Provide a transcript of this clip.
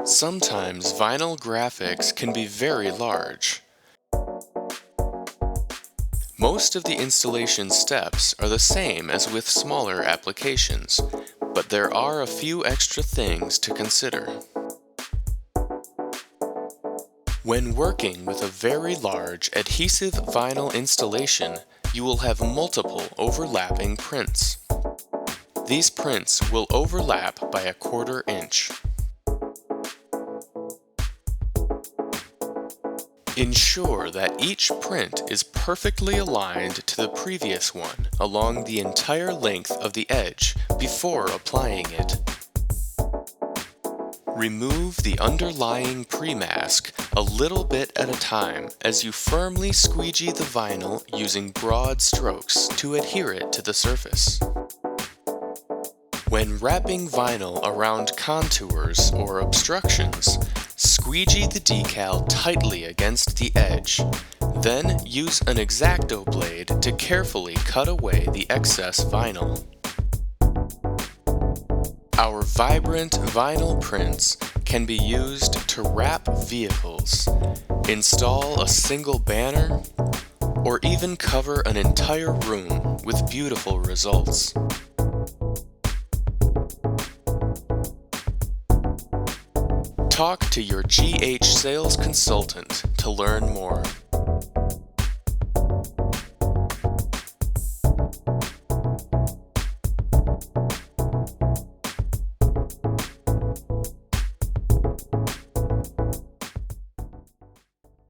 Sometimes vinyl graphics can be very large. Most of the installation steps are the same as with smaller applications, but there are a few extra things to consider. When working with a very large adhesive vinyl installation, you will have multiple overlapping prints. These prints will overlap by 1/4 inch. Ensure that each print is perfectly aligned to the previous one along the entire length of the edge before applying it. Remove the underlying premask a little bit at a time as you firmly squeegee the vinyl using broad strokes to adhere it to the surface. When wrapping vinyl around contours or obstructions, squeegee the decal tightly against the edge. Then use an X-acto blade to carefully cut away the excess vinyl. Our vibrant vinyl prints can be used to wrap vehicles, install a single banner, or even cover an entire room with beautiful results. Talk to your GH sales consultant to learn more.